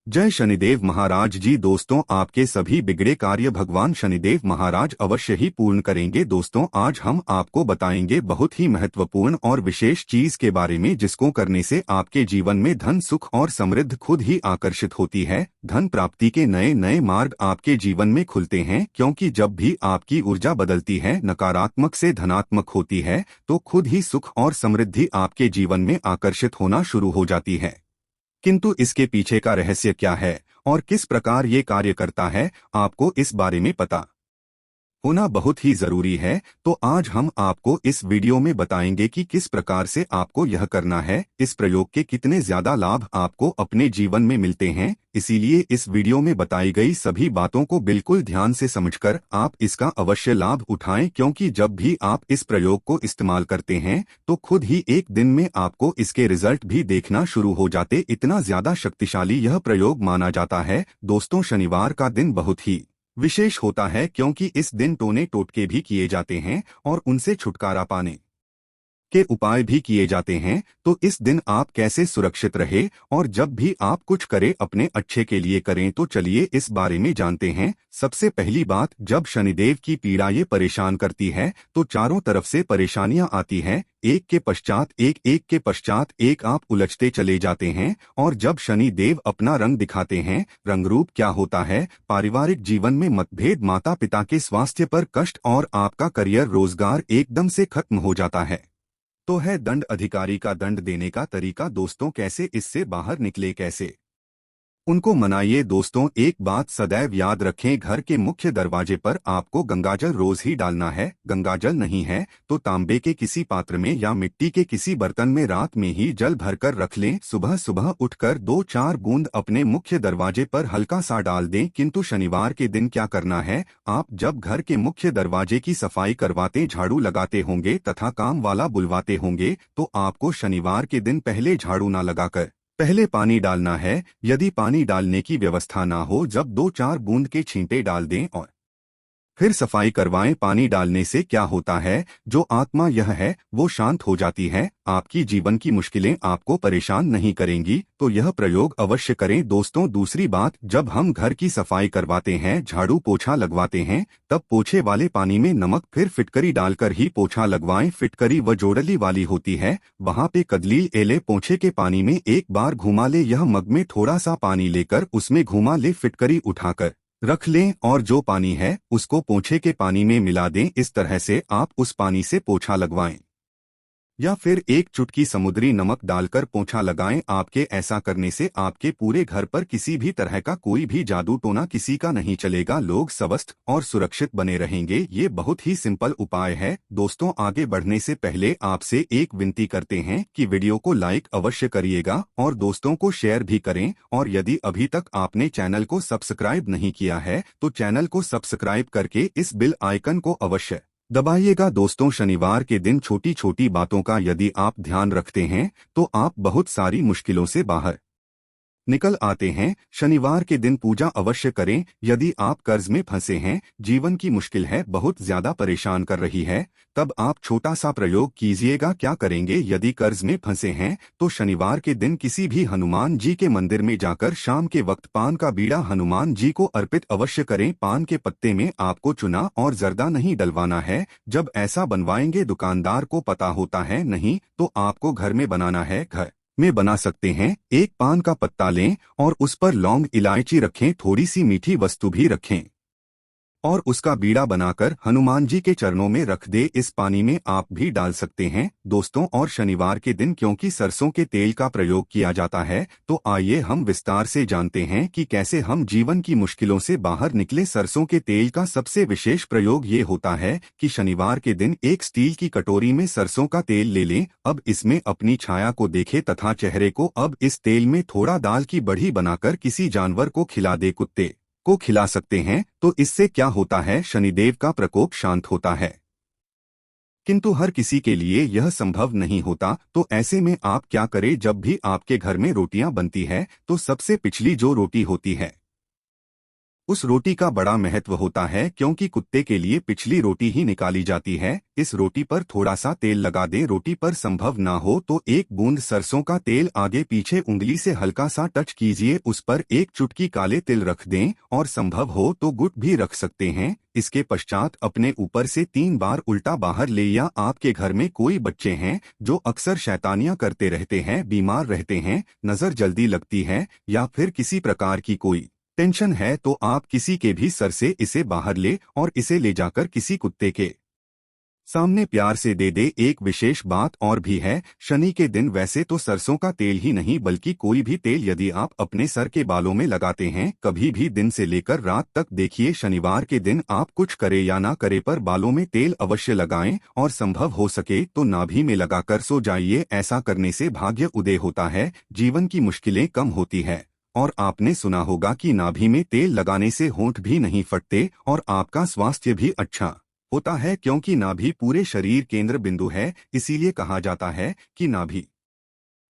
जय शनिदेव महाराज जी। दोस्तों, आपके सभी बिगड़े कार्य भगवान शनिदेव महाराज अवश्य ही पूर्ण करेंगे। दोस्तों, आज हम आपको बताएंगे बहुत ही महत्वपूर्ण और विशेष चीज के बारे में, जिसको करने से आपके जीवन में धन, सुख और समृद्धि खुद ही आकर्षित होती है। धन प्राप्ति के नए नए मार्ग आपके जीवन में खुलते हैं, क्योंकि जब भी आपकी ऊर्जा बदलती है, नकारात्मक से धनात्मक होती है, तो खुद ही सुख और समृद्धि आपके जीवन में आकर्षित होना शुरू हो जाती है। किंतु इसके पीछे का रहस्य क्या है और किस प्रकार ये कार्य करता है, आपको इस बारे में पता होना बहुत ही जरूरी है। तो आज हम आपको इस वीडियो में बताएंगे कि किस प्रकार से आपको यह करना है, इस प्रयोग के कितने ज्यादा लाभ आपको अपने जीवन में मिलते हैं। इसीलिए इस वीडियो में बताई गई सभी बातों को बिल्कुल ध्यान से समझकर आप इसका अवश्य लाभ उठाएं, क्योंकि जब भी आप इस प्रयोग को इस्तेमाल करते हैं तो खुद ही एक दिन में आपको इसके रिजल्ट भी देखना शुरू हो जाते। इतना ज्यादा शक्तिशाली यह प्रयोग माना जाता है। दोस्तों, शनिवार का दिन बहुत ही विशेष होता है, क्योंकि इस दिन टोने टोटके भी किए जाते हैं और उनसे छुटकारा पाने के उपाय भी किए जाते हैं। तो इस दिन आप कैसे सुरक्षित रहे और जब भी आप कुछ करें अपने अच्छे के लिए करें, तो चलिए इस बारे में जानते हैं। सबसे पहली बात, जब शनिदेव की पीड़ा ये परेशान करती है तो चारों तरफ से परेशानियां आती हैं, एक के पश्चात एक, एक के पश्चात एक आप उलझते चले जाते हैं। और जब शनि देव अपना रंग दिखाते हैं, रंग रूप क्या होता है? पारिवारिक जीवन में मतभेद, माता पिता के स्वास्थ्य पर कष्ट और आपका करियर, रोजगार एकदम से खत्म हो जाता है। तो है दंड, अधिकारी का दंड देने का तरीका। दोस्तों, कैसे इससे बाहर निकले, कैसे उनको मनाइए? दोस्तों, एक बात सदैव याद रखें, घर के मुख्य दरवाजे पर आपको गंगाजल रोज ही डालना है। गंगाजल नहीं है तो तांबे के किसी पात्र में या मिट्टी के किसी बर्तन में रात में ही जल भरकर रख लें। सुबह सुबह उठकर 2-4 बूंद अपने मुख्य दरवाजे पर हल्का सा डाल दें। किंतु शनिवार के दिन क्या करना है, आप जब घर के मुख्य दरवाजे की सफाई करवाते, झाड़ू लगाते होंगे तथा काम वाला बुलवाते होंगे, तो आपको शनिवार के दिन पहले झाड़ू न लगाकर पहले पानी डालना है। यदि पानी डालने की व्यवस्था ना हो, जब 2-4 बूंद के छींटे डाल दें और फिर सफाई करवाएं। पानी डालने से क्या होता है, जो आत्मा यह है वो शांत हो जाती है, आपकी जीवन की मुश्किलें आपको परेशान नहीं करेंगी। तो यह प्रयोग अवश्य करें। दोस्तों, दूसरी बात, जब हम घर की सफाई करवाते हैं, झाड़ू पोछा लगवाते हैं, तब पोछे वाले पानी में नमक फिर फिटकरी डालकर ही पोछा लगवाएं। फिटकरी व जोड़ली वाली होती है, वहां पे कदलील एले पोछे के पानी में एक बार घुमा ले। यह मग में थोड़ा सा पानी लेकर उसमें घुमा ले, फिटकरी उठाकर रख लें और जो पानी है उसको पोछे के पानी में मिला दें। इस तरह से आप उस पानी से पोछा लगवाएं या फिर एक चुटकी समुद्री नमक डालकर पोंछा लगाएं। आपके ऐसा करने से आपके पूरे घर पर किसी भी तरह का कोई भी जादू टोना किसी का नहीं चलेगा। लोग स्वस्थ और सुरक्षित बने रहेंगे। ये बहुत ही सिंपल उपाय है। दोस्तों, आगे बढ़ने से पहले आपसे एक विनती करते हैं कि वीडियो को लाइक अवश्य करिएगा और दोस्तों को शेयर भी करें। और यदि अभी तक आपने चैनल को सब्सक्राइब नहीं किया है तो चैनल को सब्सक्राइब करके इस बेल आइकन को अवश्य दबाइएगा। दोस्तों, शनिवार के दिन छोटी छोटी बातों का यदि आप ध्यान रखते हैं तो आप बहुत सारी मुश्किलों से बाहर निकल आते हैं। शनिवार के दिन पूजा अवश्य करें। यदि आप कर्ज में फंसे हैं, जीवन की मुश्किल है, बहुत ज्यादा परेशान कर रही है, तब आप छोटा सा प्रयोग कीजिएगा। क्या करेंगे, यदि कर्ज में फंसे हैं तो शनिवार के दिन किसी भी हनुमान जी के मंदिर में जाकर शाम के वक्त पान का बीड़ा हनुमान जी को अर्पित अवश्य करें। पान के पत्ते में आपको चुना और जर्दा नहीं डलवाना है। जब ऐसा बनवाएंगे, दुकानदार को पता होता है, नहीं तो आपको घर में बनाना है। घर में बना सकते हैं। एक पान का पत्ता लें और उस पर लौंग, इलायची रखें, थोड़ी सी मीठी वस्तु भी रखें और उसका बीड़ा बनाकर हनुमान जी के चरणों में रख दे। इस पानी में आप भी डाल सकते हैं। दोस्तों, और शनिवार के दिन क्योंकि सरसों के तेल का प्रयोग किया जाता है, तो आइए हम विस्तार से जानते हैं कि कैसे हम जीवन की मुश्किलों से बाहर निकले। सरसों के तेल का सबसे विशेष प्रयोग ये होता है कि शनिवार के दिन एक स्टील की कटोरी में सरसों का तेल ले लें। अब इसमें अपनी छाया को देखें तथा चेहरे को। अब इस तेल में थोड़ा दाल की बढ़ी बनाकर किसी जानवर को खिला दे, कुत्ते को खिला सकते हैं। तो इससे क्या होता है, शनिदेव का प्रकोप शांत होता है। किंतु हर किसी के लिए यह संभव नहीं होता। तो ऐसे में आप क्या करें, जब भी आपके घर में रोटियां बनती है तो सबसे पिछली जो रोटी होती है उस रोटी का बड़ा महत्व होता है क्योंकि कुत्ते के लिए पिछली रोटी ही निकाली जाती है। इस रोटी पर थोड़ा सा तेल लगा दें। रोटी पर संभव ना हो तो एक बूंद सरसों का तेल आगे पीछे उंगली से हल्का सा टच कीजिए। उस पर एक चुटकी काले तिल रख दें और संभव हो तो गुड़ भी रख सकते हैं। इसके पश्चात अपने ऊपर से 3 बार उल्टा बाहर ले। या आपके घर में कोई बच्चे हैं जो अक्सर शैतानियां करते रहते हैं, बीमार रहते हैं, नजर जल्दी लगती है या फिर किसी प्रकार की कोई टेंशन है, तो आप किसी के भी सर से इसे बाहर ले और इसे ले जाकर किसी कुत्ते के सामने प्यार से दे दे। एक विशेष बात और भी है, शनि के दिन वैसे तो सरसों का तेल ही नहीं बल्कि कोई भी तेल यदि आप अपने सर के बालों में लगाते हैं कभी भी दिन से लेकर रात तक, देखिए शनिवार के दिन आप कुछ करे या ना करे पर बालों में तेल अवश्य लगाएं और संभव हो सके तो नाभि में लगाकर सो जाइए। ऐसा करने से भाग्य उदय होता है, जीवन की मुश्किलें कम होती है। और आपने सुना होगा कि नाभि में तेल लगाने से होंठ भी नहीं फटते और आपका स्वास्थ्य भी अच्छा होता है, क्योंकि नाभि पूरे शरीर केंद्र बिंदु है। इसीलिए कहा जाता है कि नाभि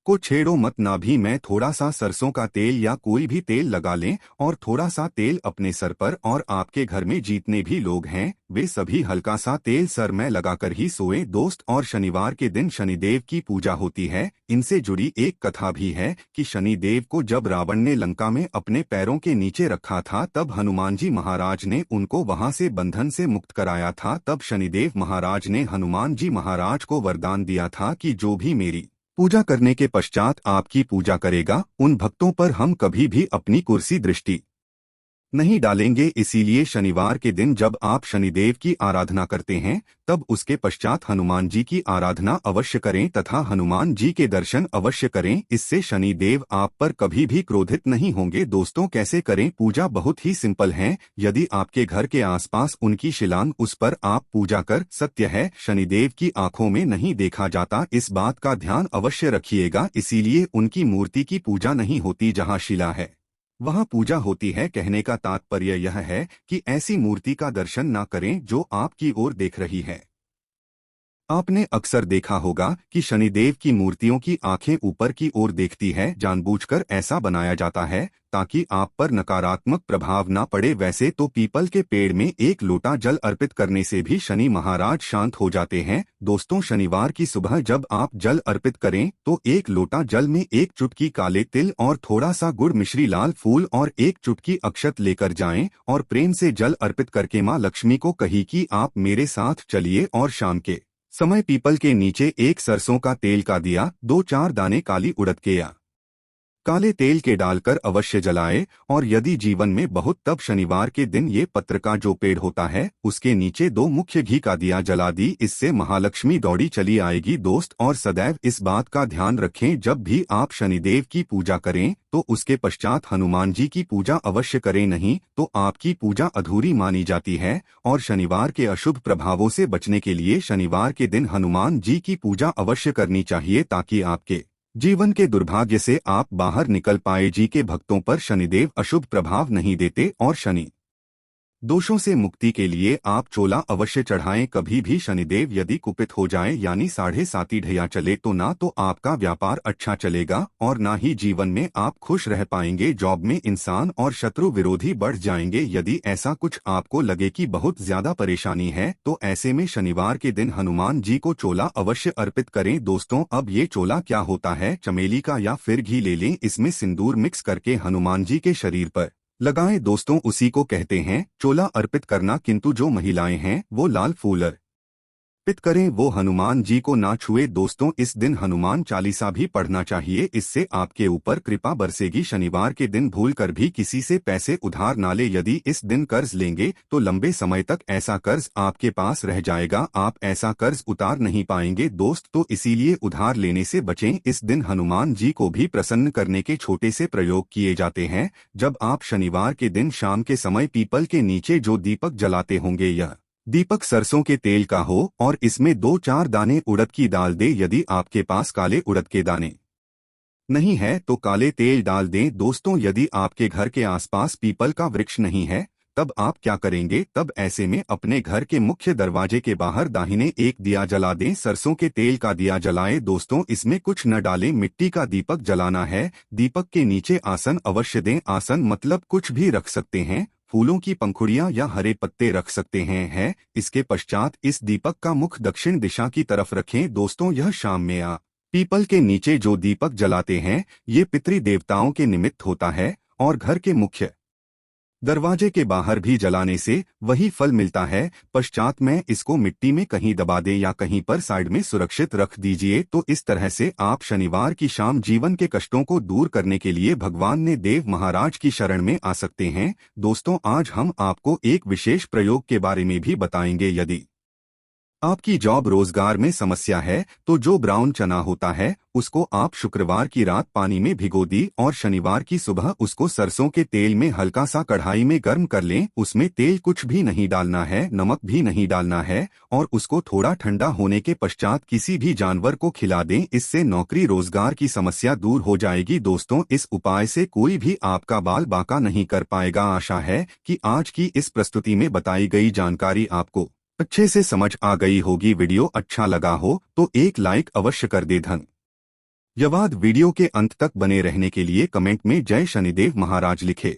को छेड़ो मत। नाभि में थोड़ा सा सरसों का तेल या कोई भी तेल लगा लें और थोड़ा सा तेल अपने सर पर, और आपके घर में जितने भी लोग हैं वे सभी हल्का सा तेल सर में लगाकर ही सोएं दोस्त। और शनिवार के दिन शनिदेव की पूजा होती है। इनसे जुड़ी एक कथा भी है कि शनिदेव को जब रावण ने लंका में अपने पैरों के नीचे रखा था तब हनुमान जी महाराज ने उनको वहां से बंधन से मुक्त कराया था। तब शनिदेव महाराज ने हनुमान जी महाराज को वरदान दिया था कि जो भी मेरी पूजा करने के पश्चात आपकी पूजा करेगा उन भक्तों पर हम कभी भी अपनी कुर्सी दृष्टि नहीं डालेंगे। इसीलिए शनिवार के दिन जब आप शनिदेव की आराधना करते हैं तब उसके पश्चात हनुमान जी की आराधना अवश्य करें तथा हनुमान जी के दर्शन अवश्य करें। इससे शनिदेव आप पर कभी भी क्रोधित नहीं होंगे। दोस्तों कैसे करें पूजा? बहुत ही सिंपल है। यदि आपके घर के आसपास उनकी शिलांग उस पर आप पूजा कर। सत्य है शनिदेव की आंखों में नहीं देखा जाता, इस बात का ध्यान अवश्य रखिएगा। इसीलिए उनकी मूर्ति की पूजा नहीं होती, जहाँ शिला है वहाँ पूजा होती है। कहने का तात्पर्य यह है कि ऐसी मूर्ति का दर्शन ना करें जो आपकी ओर देख रही है। आपने अक्सर देखा होगा कि शनिदेव की मूर्तियों की आंखें ऊपर की ओर देखती है। जानबूझकर ऐसा बनाया जाता है ताकि आप पर नकारात्मक प्रभाव ना पड़े। वैसे तो पीपल के पेड़ में एक लोटा जल अर्पित करने से भी शनि महाराज शांत हो जाते हैं। दोस्तों शनिवार की सुबह जब आप जल अर्पित करें तो एक लोटा जल में एक चुटकी काले तिल और थोड़ा सा गुड़, मिश्री, लाल फूल और एक चुटकी अक्षत लेकर जाएं और प्रेम से जल अर्पित करके माँ लक्ष्मी को कही कि आप मेरे साथ चलिए और शाम के समय पीपल के नीचे एक सरसों का तेल का दिया, 2-4 दाने काली उड़द के या काले तेल के डालकर अवश्य जलाए। और यदि जीवन में बहुत, तब शनिवार के दिन ये पत्र का जो पेड़ होता है उसके नीचे 2 मुख्य घी का दिया जला दी। इससे महालक्ष्मी दौड़ी चली आएगी दोस्त। और सदैव इस बात का ध्यान रखें जब भी आप शनिदेव की पूजा करें तो उसके पश्चात हनुमान जी की पूजा अवश्य करें, नहीं तो आपकी पूजा अधूरी मानी जाती है। और शनिवार के अशुभ प्रभावों से बचने के लिए शनिवार के दिन हनुमान जी की पूजा अवश्य करनी चाहिए ताकि आपके जीवन के दुर्भाग्य से आप बाहर निकल पाए। जी के भक्तों पर शनिदेव अशुभ प्रभाव नहीं देते और शनि दोषों से मुक्ति के लिए आप चोला अवश्य चढ़ाएं। कभी भी शनिदेव यदि कुपित हो जाए यानी 7.5 ढैया चले तो ना तो आपका व्यापार अच्छा चलेगा और ना ही जीवन में आप खुश रह पाएंगे। जॉब में इंसान और शत्रु विरोधी बढ़ जाएंगे। यदि ऐसा कुछ आपको लगे कि बहुत ज्यादा परेशानी है तो ऐसे में शनिवार के दिन हनुमान जी को चोला अवश्य अर्पित करें। दोस्तों अब ये चोला क्या होता है? चमेली का या फिर घी ले लें, इसमें सिंदूर मिक्स करके हनुमान जी के शरीर पर लगाएं। दोस्तों उसी को कहते हैं चोला अर्पित करना। किंतु जो महिलाएं हैं वो लाल फूल अर्पित करें, वो हनुमान जी को ना छुए। दोस्तों इस दिन हनुमान चालीसा भी पढ़ना चाहिए, इससे आपके ऊपर कृपा बरसेगी। शनिवार के दिन भूल कर भी किसी से पैसे उधार ना ले। यदि इस दिन कर्ज लेंगे तो लंबे समय तक ऐसा कर्ज आपके पास रह जाएगा, आप ऐसा कर्ज उतार नहीं पाएंगे दोस्त। तो इसीलिए उधार लेने से बचें। इस दिन हनुमान जी को भी प्रसन्न करने के छोटे से प्रयोग किए जाते हैं। जब आप शनिवार के दिन शाम के समय पीपल के नीचे जो दीपक जलाते होंगे, यह दीपक सरसों के तेल का हो और इसमें 2-4 दाने उड़द की डाल दे। यदि आपके पास काले उड़द के दाने नहीं है तो काले तेल डाल दें। दोस्तों यदि आपके घर के आसपास पीपल का वृक्ष नहीं है तब आप क्या करेंगे? तब ऐसे में अपने घर के मुख्य दरवाजे के बाहर दाहिने एक दिया जला दें, सरसों के तेल का दिया जलाएं। दोस्तों इसमें कुछ न डालें, मिट्टी का दीपक जलाना है। दीपक के नीचे आसन अवश्य दें। आसन मतलब कुछ भी रख सकते हैं, फूलों की पंखुड़ियां या हरे पत्ते रख सकते हैं। इसके पश्चात इस दीपक का मुख दक्षिण दिशा की तरफ रखें। दोस्तों, यह शाम में पीपल के नीचे जो दीपक जलाते हैं, ये पितृ देवताओं के निमित्त होता है और घर के मुख्य दरवाजे के बाहर भी जलाने से वही फल मिलता है। पश्चात में इसको मिट्टी में कहीं दबा दें या कहीं पर साइड में सुरक्षित रख दीजिए। तो इस तरह से आप शनिवार की शाम जीवन के कष्टों को दूर करने के लिए भगवान ने देव महाराज की शरण में आ सकते हैं। दोस्तों, आज हम आपको एक विशेष प्रयोग के बारे में भी बताएंगे। यदि आपकी जॉब रोजगार में समस्या है तो जो ब्राउन चना होता है उसको आप शुक्रवार की रात पानी में भिगो दी और शनिवार की सुबह उसको सरसों के तेल में हल्का सा कढ़ाई में गर्म कर लें। उसमें तेल कुछ भी नहीं डालना है, नमक भी नहीं डालना है और उसको थोड़ा ठंडा होने के पश्चात किसी भी जानवर को खिला दें। इससे नौकरी रोजगार की समस्या दूर हो जाएगी। दोस्तों, इस उपाय से कोई भी आपका बाल बांका नहीं कर पाएगा। आशा है कि आज की इस प्रस्तुति में बताई गई जानकारी आपको अच्छे से समझ आ गई होगी। वीडियो अच्छा लगा हो तो एक लाइक अवश्य कर दे। धन्यवाद। वीडियो के अंत तक बने रहने के लिए कमेंट में जय शनिदेव महाराज लिखे।